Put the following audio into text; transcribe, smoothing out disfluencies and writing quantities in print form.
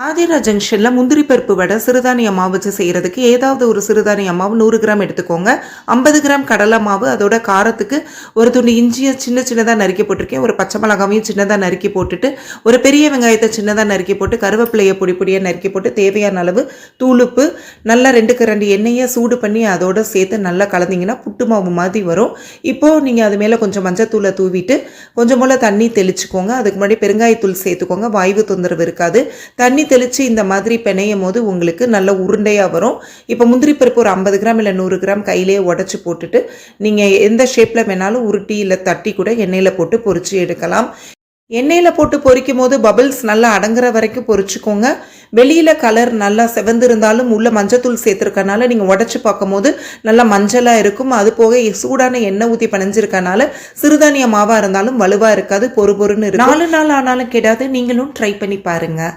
ஆதிரா ஜங்ஷனில் முந்திரி பருப்பு வடை சிறுதானிய மாவு வச்சு செய்கிறதுக்கு ஏதாவது ஒரு சிறுதானிய மாவு 100 கிராம் எடுத்துக்கோங்க. 50 கிராம் கடலை மாவு, அதோட காரத்துக்கு ஒரு துண்டு இஞ்சியை சின்னதாக நறுக்கி போட்டிருக்கேன். ஒரு பச்சை மிளகாவையும் சின்னதாக நறுக்கி போட்டுட்டு, ஒரு பெரிய வெங்காயத்தை சின்னதாக நறுக்கி போட்டு, கருவேப்பிலையை பொடியாக நறுக்கி போட்டு, தேவையான அளவு தூளுப்பு, நல்லா 2 கரண்டி எண்ணெயை சூடு பண்ணி அதோட சேர்த்து நல்லா கலந்திங்கன்னா புட்டு மாவு மாதிரி வரும். இப்போது நீங்கள் அது மேலே கொஞ்சம் மஞ்சத்தூளை தூவிட்டு கொஞ்சம் போல் தண்ணி தெளிச்சுக்கோங்க. அதுக்கு முன்னாடி பெருங்காயத்தூள் சேர்த்துக்கோங்க, வாய்வு தொந்தரவு இருக்காது. தண்ணி தெளித்து இந்த மாதிரி பிணையும் போது உங்களுக்கு நல்ல உருண்டையாக வரும். இப்போ முந்திரி பருப்பு ஒரு 50 கிராம் இல்லை 100 கிராம் கையிலேயே உடச்சி போட்டுட்டு நீங்கள் எந்த ஷேப்பில் வேணாலும் உருட்டி இல்லை தட்டி கூட எண்ணெயில் போட்டு பொரிச்சு எடுக்கலாம். எண்ணெயில் போட்டு பொரிக்கும் போது பபிள்ஸ் நல்லா அடங்குற வரைக்கும் பொரிச்சுக்கோங்க. வெளியில் கலர் நல்லா செவந்திருந்தாலும் உள்ள மஞ்சத்தூள் சேர்த்துருக்கனால நீங்கள் உடச்சி பார்க்கும் போது நல்லா மஞ்சளாக இருக்கும். அது போக சூடான எண்ணெய் ஊற்றி பனைஞ்சிருக்கனால சிறுதானிய மாவாக இருந்தாலும் வலுவாக இருக்காது, பொறுன்னு இருக்கும். 4 நாள் ஆனாலும் கெடாது. நீங்களும் ட்ரை பண்ணி பாருங்கள்.